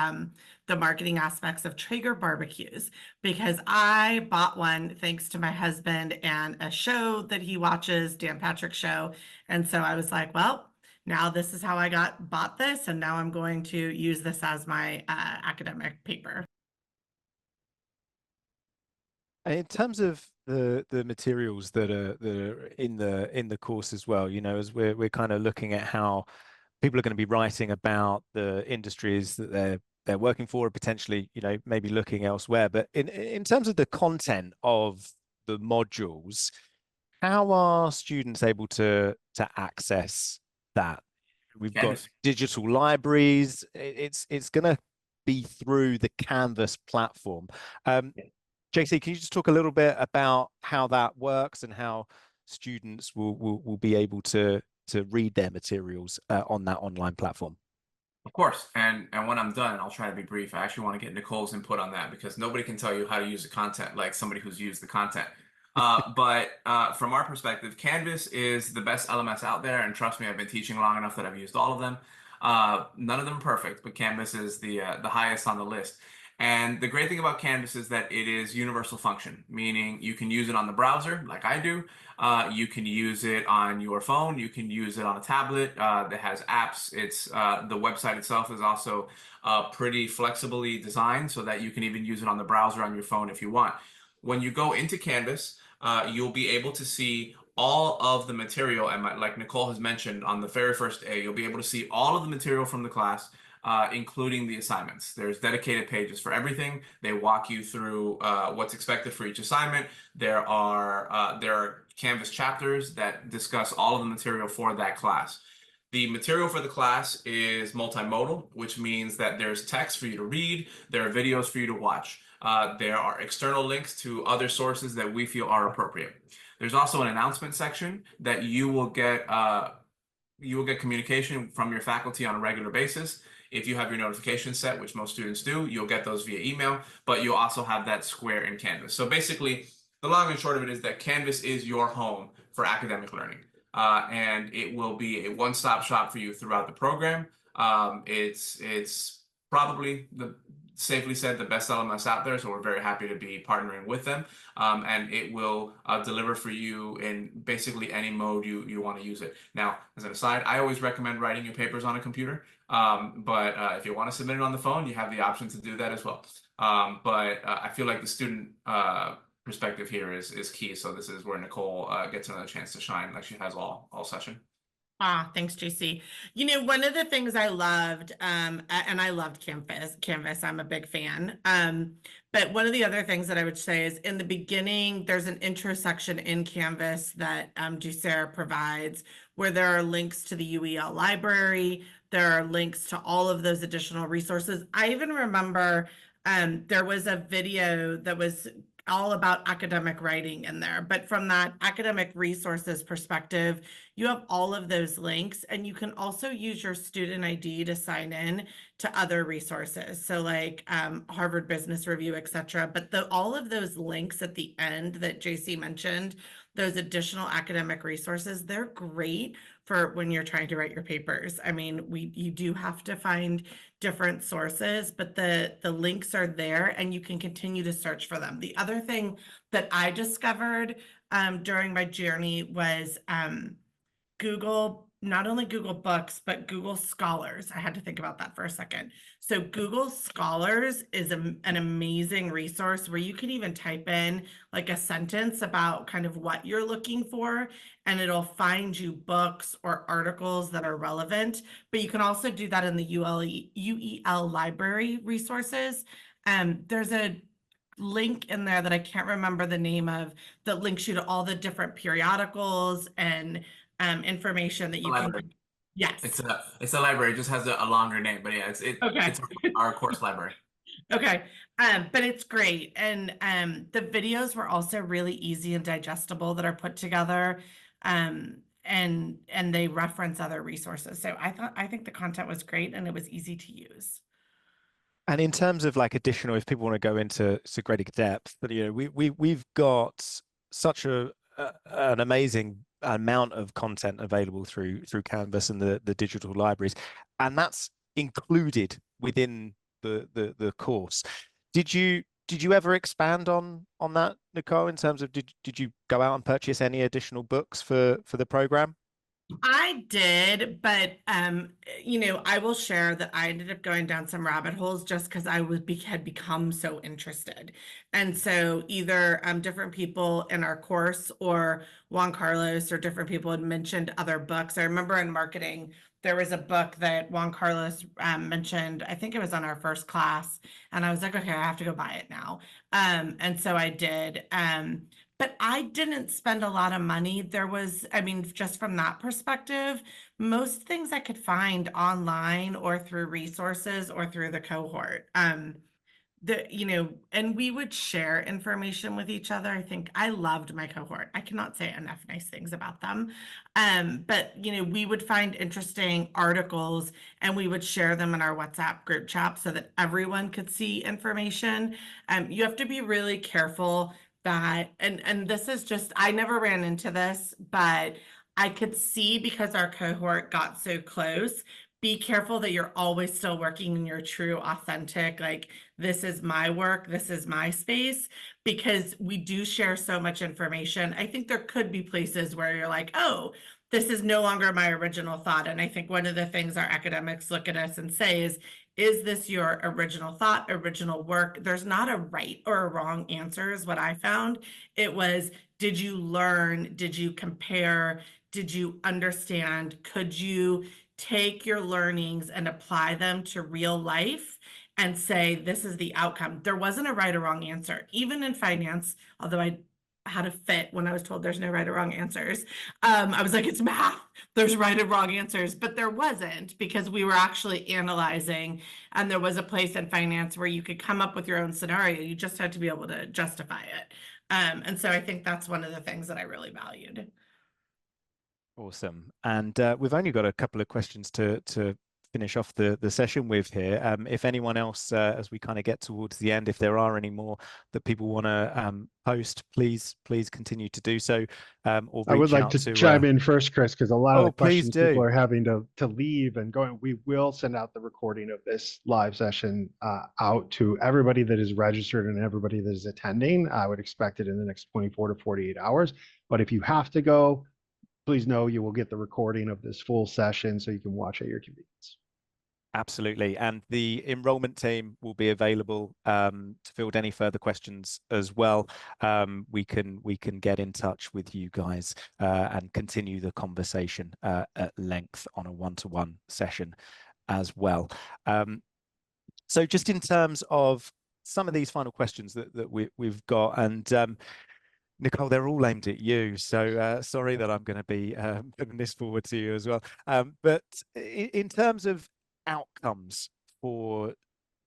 the marketing aspects of Traeger barbecues, because I bought one thanks to my husband and a show that he watches, Dan Patrick's show. And so I was like, well, now this is how I bought this, and now I'm going to use this as my academic paper.
In terms of the materials that are in the course as well, as we're kind of looking at how people are going to be writing about the industries that they're working for, or potentially, maybe looking elsewhere. But in terms of the content of the modules, how are students able to access that? We've got digital libraries. It's going to be through the Canvas platform. JC, can you just talk a little bit about how that works and how students will be able to read their materials on that online platform?
Of course, and when I'm done, I'll try to be brief. I actually want to get Nicole's input on that, because nobody can tell you how to use the content like somebody who's used the content. But from our perspective, Canvas is the best LMS out there, and trust me, I've been teaching long enough that I've used all of them. None of them are perfect, but Canvas is the highest on the list. And the great thing about Canvas is that it is universal function, meaning you can use it on the browser like I do. You can use it on your phone. You can use it on a tablet that has apps. It's the website itself is also pretty flexibly designed so that you can even use it on the browser on your phone if you want. When you go into Canvas, you'll be able to see all of the material. And like Nicole has mentioned, on the very first day, you'll be able to see all of the material from the class, including the assignments. There's dedicated pages for everything. They walk you through what's expected for each assignment. There are Canvas chapters that discuss all of the material for that class. The material for the class is multimodal, which means that there's text for you to read, there are videos for you to watch. There are external links to other sources that we feel are appropriate. There's also an announcement section that you will get communication from your faculty on a regular basis. If you have your notifications set, which most students do, you'll get those via email, but you'll also have that square in Canvas. So basically, the long and short of it is that Canvas is your home for academic learning, and it will be a one-stop shop for you throughout the program. It's probably, safely said, the best LMS out there, so we're very happy to be partnering with them, and it will deliver for you in basically any mode you want to use it. Now, as an aside, I always recommend writing your papers on a computer, but if you want to submit it on the phone, you have the option to do that as well. But I feel like the student perspective here is key, so this is where Nicole gets another chance to shine, like she has all session.
Thanks, JC. You know, one of the things I loved, and I loved Canvas, I'm a big fan. But one of the other things that I would say is in the beginning, there's an intro section in Canvas that Ducere provides where there are links to the UEL library. There are links to all of those additional resources. I even remember there was a video that was all about academic writing in there, but from that academic resources perspective, you have all of those links, and you can also use your student ID to sign in to other resources. So like Harvard Business Review, etc. But all of those links at the end that JC mentioned, those additional academic resources, they're great for when you're trying to write your papers. I mean, you do have to find different sources, but the links are there and you can continue to search for them. The other thing that I discovered during my journey was Google, not only Google Books, but Google Scholars. I had to think about that for a second. So Google Scholars is an amazing resource where you can even type in like a sentence about kind of what you're looking for, and it'll find you books or articles that are relevant. But you can also do that in the UEL library resources. There's a link in there that I can't remember the name of that links you to all the different periodicals and information that you can. Yes.
It's a library. It just has a longer name, but yeah,
Okay.
it's our course library.
Okay. But it's great. And the videos were also really easy and digestible that are put together. And they reference other resources. So I think the content was great and it was easy to use.
And in terms of like additional, if people want to go into greater depth, but you know, we've got such an amazing amount of content available through Canvas and the digital libraries, and that's included within the course. Did you ever expand on that, Nicole, in terms of did you go out and purchase any additional books for the program?
I did, but you know, I will share that I ended up going down some rabbit holes just because had become so interested. And so either different people in our course or Juan Carlos or different people had mentioned other books. I remember in marketing, there was a book that Juan Carlos mentioned. I think it was on our first class, and I was like, okay, I have to go buy it now. And so I did. But I didn't spend a lot of money. There was, I mean, just from that perspective, most things I could find online or through resources or through the cohort. You know, and we would share information with each other. I think I loved my cohort. I cannot say enough nice things about them. But you know, we would find interesting articles and we would share them in our WhatsApp group chat so that everyone could see information. You have to be really careful that, and this is just, I never ran into this, but I could see because our cohort got so close, be careful that you're always still working in your true, authentic, like, this is my work, this is my space, because we do share so much information. I think there could be places where you're like, oh, this is no longer my original thought. And I think one of the things our academics look at us and say is this your original thought, original work? There's not a right or a wrong answer is what I found. It was, did you learn? Did you compare? Did you understand? Could you take your learnings and apply them to real life and say, this is the outcome? There wasn't a right or wrong answer. Even in finance, although I had a fit when I was told there's no right or wrong answers. I was like, it's math, there's right and wrong answers, but there wasn't, because we were actually analyzing, and there was a place in finance where you could come up with your own scenario. You just had to be able to justify it. And so I think that's one of the things that I really valued.
Awesome. And we've only got a couple of questions to finish off the session with here. If anyone else, as we kind of get towards the end, if there are any more that people want to post, please continue to do so. Or
I would
reach
like
out
to
to
chime in first, Chris, because a lot of the
please
questions people
do.
are having to leave and going. We will send out the recording of this live session out to everybody that is registered and everybody that is attending. I would expect it in the next 24 to 48 hours. But if you have to go, please know you will get the recording of this full session so you can watch at your convenience.
Absolutely. And the enrollment team will be available to field any further questions as well. We can get in touch with you guys and continue the conversation at length on a one-to-one session as well. So just in terms of some of these final questions that we've got, and Nicole, they're all aimed at you. So sorry that I'm going to be putting this forward to you as well. But in terms of outcomes for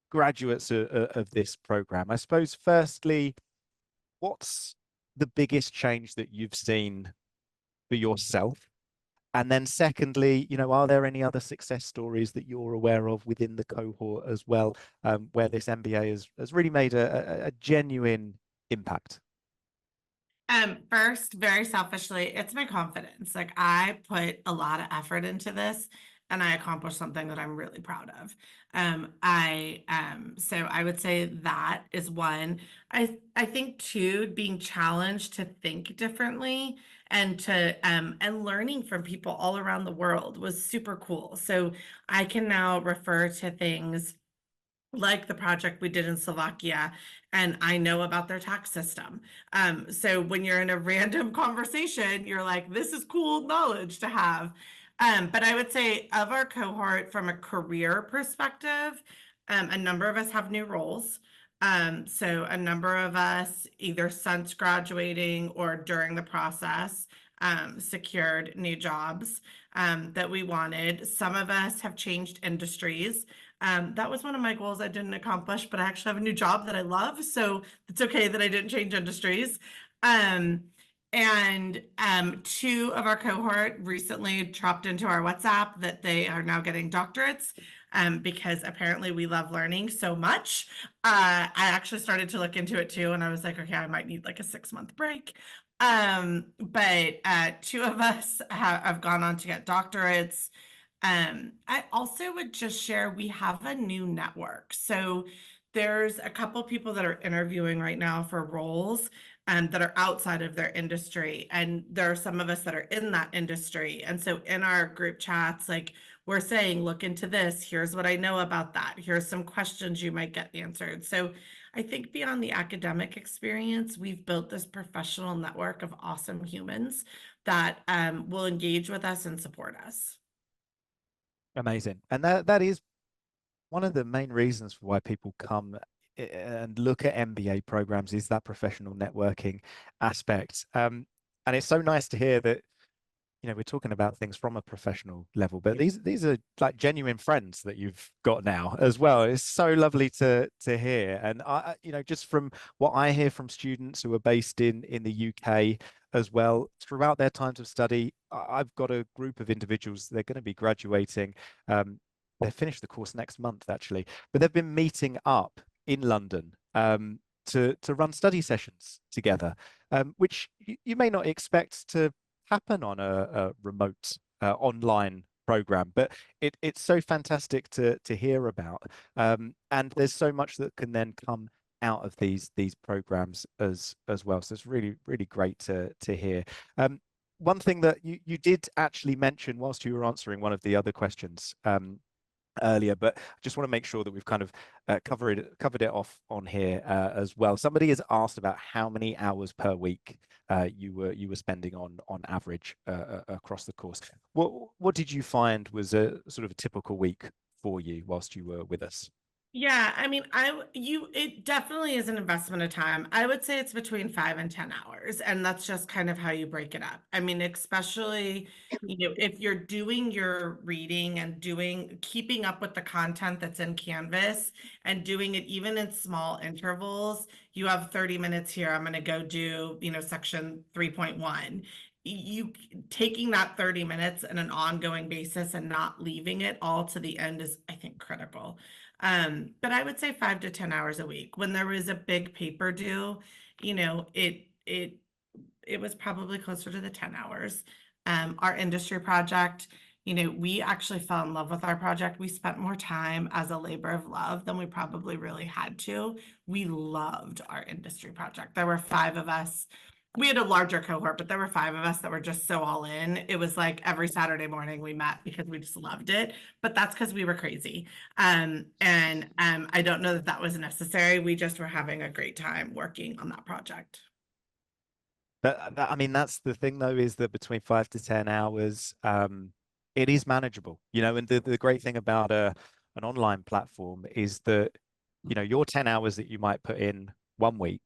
graduates of this program, I suppose, firstly, what's the biggest change that you've seen for yourself? And then secondly, are there any other success stories that you're aware of within the cohort as well, where this MBA has really made a genuine impact?
First, very selfishly, it's my confidence. Like, I put a lot of effort into this and I accomplished something that I'm really proud of. So I would say that is one. I think two, being challenged to think differently and and learning from people all around the world was super cool. So I can now refer to things like the project we did in Slovakia, and I know about their tax system. So when you're in a random conversation, you're like, this is cool knowledge to have. But I would say of our cohort from a career perspective, a number of us have new roles. So a number of us either since graduating or during the process secured new jobs that we wanted. Some of us have changed industries. That was one of my goals I didn't accomplish, but I actually have a new job that I love, so it's okay that I didn't change industries. And two of our cohort recently dropped into our WhatsApp that they are now getting doctorates because apparently we love learning so much. I actually started to look into it too, and I was like, okay, I might need like a 6-month break. But two of us have gone on to get doctorates. I also would just share we have a new network. So there's a couple people that are interviewing right now for roles that are outside of their industry. And there are some of us that are in that industry. And so in our group chats, like we're saying, look into this. Here's what I know about that. Here's some questions you might get answered. So I think beyond the academic experience, we've built this professional network of awesome humans that will engage with us and support us.
Amazing. And that is one of the main reasons for why people come and look at MBA programs is that professional networking aspect. And it's so nice to hear that, we're talking about things from a professional level, but these are like genuine friends that you've got now as well. It's so lovely to hear. And I, just from what I hear from students who are based in the UK as well, throughout their times of study, I've got a group of individuals, they're going to be graduating. They finish the course next month, actually, but they've been meeting up in London to run study sessions together, which you may not expect to happen on a remote online program, but it's so fantastic to hear about, and there's so much that can then come out of these programs as well. So it's really great to hear. One thing that you did actually mention whilst you were answering one of the other questions earlier, but I just want to make sure that we've kind of covered it off on here as well. Somebody has asked about how many hours per week you were spending on average across the course. What did you find was a sort of a typical week for you whilst you were with us?
Yeah, I mean, it definitely is an investment of time. I would say it's between 5 and 10 hours, and that's just kind of how you break it up. I mean, especially, if you're doing your reading and keeping up with the content that's in Canvas and doing it even in small intervals, you have 30 minutes here. I'm going to go do, section 3.1. You taking that 30 minutes on an ongoing basis and not leaving it all to the end is, I think, critical. But I would say 5 to 10 hours a week. When there was a big paper due, it was probably closer to the 10 hours. Our industry project, we actually fell in love with our project. We spent more time as a labor of love than we probably really had to. We loved our industry project. There were 5 of us. we had a larger cohort, but there were 5 of us that were just so all in. It was like every Saturday morning we met because we just loved it. But that's because we were crazy. I don't know that that was necessary. We just were having a great time working on that project.
I mean, that's the thing though, is that between 5 to 10 hours, it is manageable, you know, and the great thing about an online platform is that, you know, your 10 hours that you might put in one week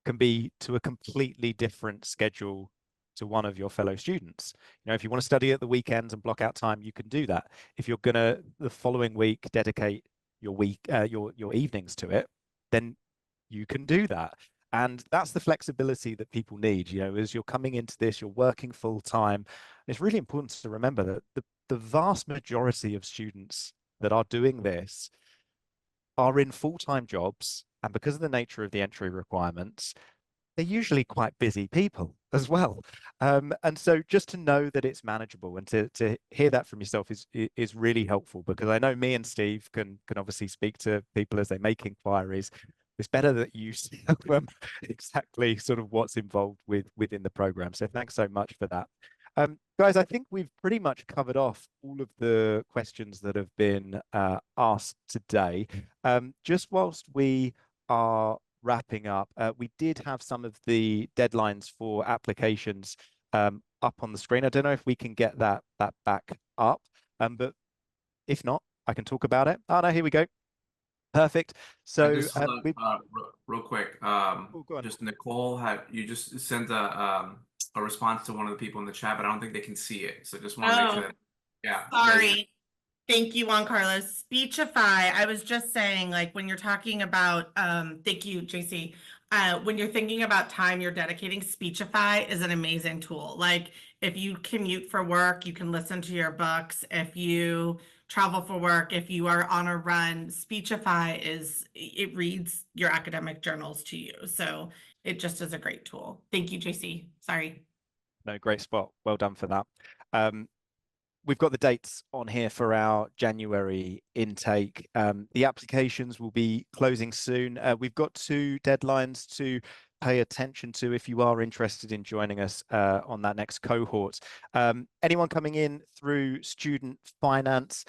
can be to a completely different schedule to one of your fellow students. You know, if you want to study at the weekends and block out time, you can do that. If you're gonna the following week dedicate your evenings to it, then you can do that. And that's the flexibility that people need. You know, as you're coming into this, you're working full time. It's really important to remember that the vast majority of students that are doing this are in full-time jobs. And because of the nature of the entry requirements, they're usually quite busy people as well. And so just to know that it's manageable and to hear that from yourself is really helpful, because I know me and Steve can obviously speak to people as they make inquiries. It's better that you tell them exactly sort of what's involved within the program. So thanks so much for that. Guys, I think we've pretty much covered off all of the questions that have been asked today. Just whilst we are wrapping up, we did have some of the deadlines for applications up on the screen. I don't know if we can get that back up, but if not, I can talk about it. Oh no, here we go. Perfect.
I
So
just saw
we
real quick.
oh, go on.
Just Nicole you just sent a response to one of the people in the chat, but I don't think they can see it. So just want to make sure
Oh,
that, yeah.
sorry. Thank you, Juan Carlos. Speechify. I was just saying, like, when you're talking about, thank you, JC. When you're thinking about time you're dedicating, Speechify is an amazing tool. Like, if you commute for work, you can listen to your books. If you travel for work, if you are on a run, Speechify it reads your academic journals to you. So it just is a great tool. Thank you, JC. Sorry.
No, great spot. Well done for that. We've got the dates on here for our January intake. The applications will be closing soon. We've got 2 deadlines to pay attention to if you are interested in joining us on that next cohort. Anyone coming in through student finance,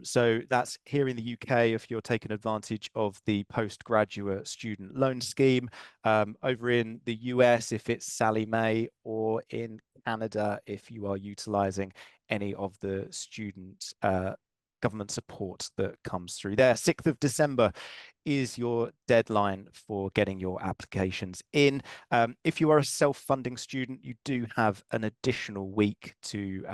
so that's here in the UK if you're taking advantage of the postgraduate student loan scheme, over in the US if it's Sally Mae, or in Canada if you are utilizing any of the student government support that comes through there. 6th of December is your deadline for getting your applications in. If you are a self-funding student, you do have an additional week to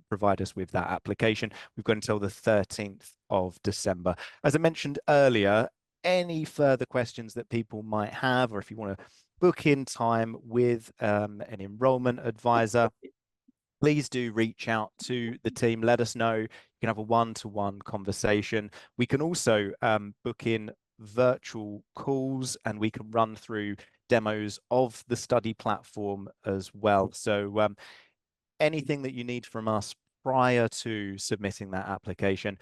provide us with that application. We've got until the 13th of December. As I mentioned earlier, any further questions that people might have, or if you want to book in time with an enrollment advisor, please do reach out to the team. Let us know. You can have a one-to-one conversation. We can also book in virtual calls, and we can run through demos of the study platform as well. So anything that you need from us prior to submitting that application,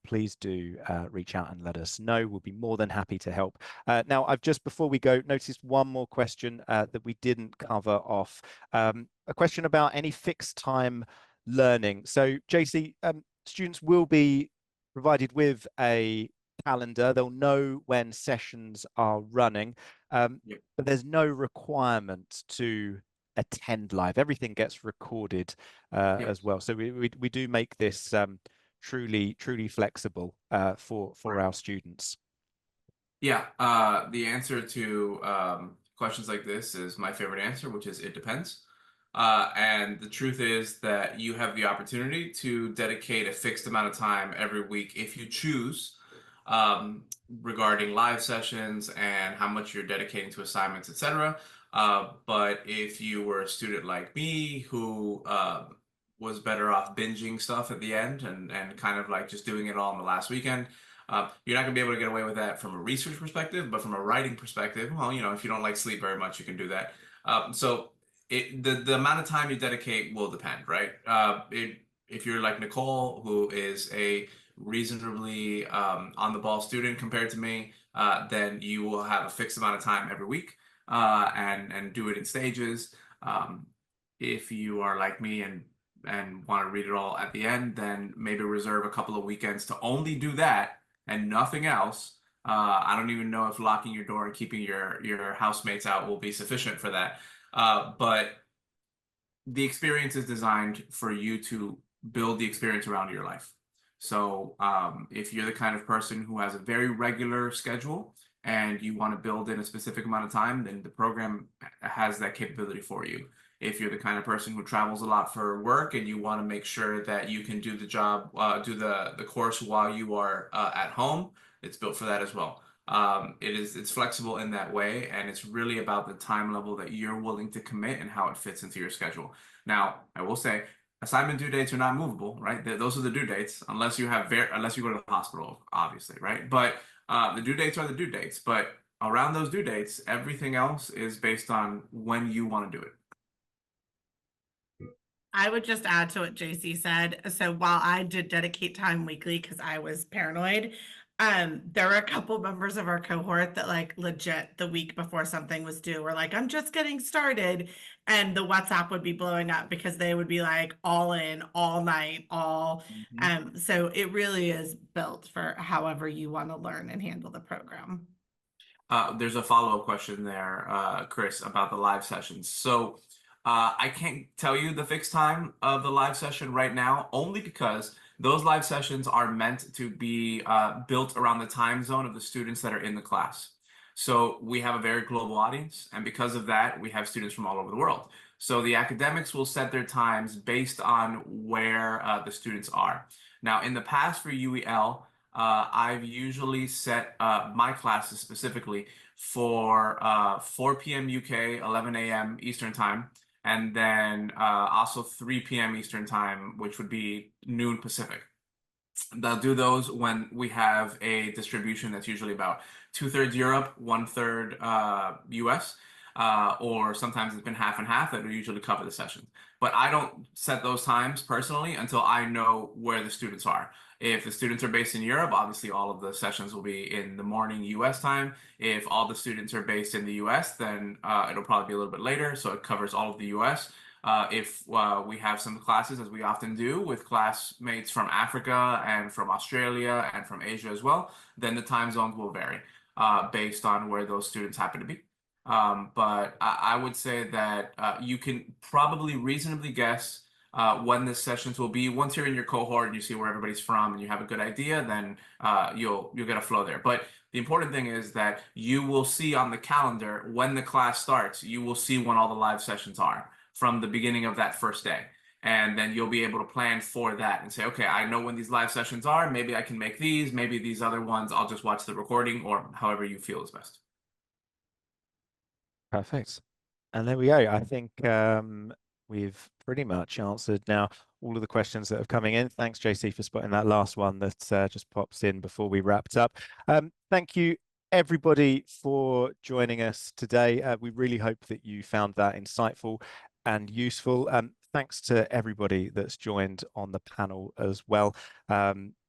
please do reach out and let us know. We'll be more than happy to help. Now, I've just, before we go, noticed one more question that we didn't cover off. A question about any fixed time learning. So, JC, students will be provided with a calendar. They'll know when sessions are running, but there's no requirement to attend live. Everything gets recorded as well. So we do make this truly flexible for our students.
Yeah, the answer to questions like this is my favorite answer, which is it depends. And the truth is that you have the opportunity to dedicate a fixed amount of time every week if you choose, regarding live sessions and how much you're dedicating to assignments, etc. But if you were a student like me who was better off binging stuff at the end and kind of like just doing it all on the last weekend, you're not going to be able to get away with that from a research perspective, but from a writing perspective, well, you know, if you don't like sleep very much, you can do that. So the amount of time you dedicate will depend, right? If you're like Nicole, who is a reasonably on the ball student compared to me, then you will have a fixed amount of time every week. and do it in stages. If you are like me and want to read it all at the end, then maybe reserve a couple of weekends to only do that and nothing else. I don't even know if locking your door and keeping your housemates out will be sufficient for that. But the experience is designed for you to build the experience around your life. So if you're the kind of person who has a very regular schedule and you want to build in a specific amount of time, then the program has that capability for you. If you're the kind of person who travels a lot for work and you want to make sure that you can do the job, do the course while you are at home, it's built for that as well. It's flexible in that way, and it's really about the time level that you're willing to commit and how it fits into your schedule. Now, I will say, assignment due dates are not movable, right? Those are the due dates, unless you go to the hospital, obviously, right? But the due dates are the due dates. But around those due dates, everything else is based on when you want to do it.
I would just add to what JC said. So while I did dedicate time weekly because I was paranoid, there were a couple members of our cohort that like legit the week before something was due were like, I'm just getting started. And the WhatsApp would be blowing up because they would be like all in, all night, all. So it really is built for however you want to learn and handle the program.
There's a follow-up question there, Chris, about the live sessions. So I can't tell you the fixed time of the live session right now, only because those live sessions are meant to be built around the time zone of the students that are in the class. So we have a very global audience, and because of that, we have students from all over the world. So the academics will set their times based on where the students are. Now, in the past for UEL, I've usually set my classes specifically for 4 p.m. UK, 11 a.m. Eastern time, and then also 3 p.m. Eastern time, which would be noon Pacific. They'll do those when we have a distribution that's usually about 2/3 Europe, 1/3 US, or sometimes it's been half and half that will usually cover the session. But I don't set those times personally until I know where the students are. If the students are based in Europe, obviously all of the sessions will be in the morning US time. If all the students are based in the US, then it'll probably be a little bit later, so it covers all of the US. If we have some classes, as we often do, with classmates from Africa and from Australia and from Asia as well, then the time zones will vary based on where those students happen to be. But I would say that you can probably reasonably guess when the sessions will be. Once you're in your cohort and you see where everybody's from and you have a good idea, then you'll get a flow there. But the important thing is that you will see on the calendar when the class starts, you will see when all the live sessions are from the beginning of that first day. And then you'll be able to plan for that and say, okay, I know when these live sessions are, maybe I can make these, maybe these other ones, I'll just watch the recording, or however you feel is best.
Perfect. And there we go. I think we've pretty much answered now all of the questions that have coming in. Thanks, JC, for spotting that last one that just pops in before we wrapped up. Thank you, everybody, for joining us today. We really hope that you found that insightful and useful. Thanks to everybody that's joined on the panel as well.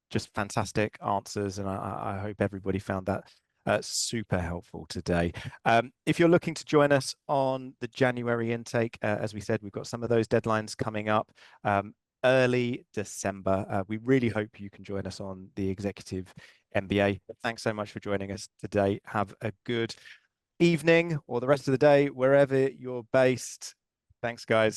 Just fantastic answers, and I hope everybody found that super helpful today. If you're looking to join us on the January intake, as we said, we've got some of those deadlines coming up early December. We really hope you can join us on the Executive MBA. Thanks so much for joining us today. Have a good evening or the rest of the day, wherever you're based. Thanks, guys.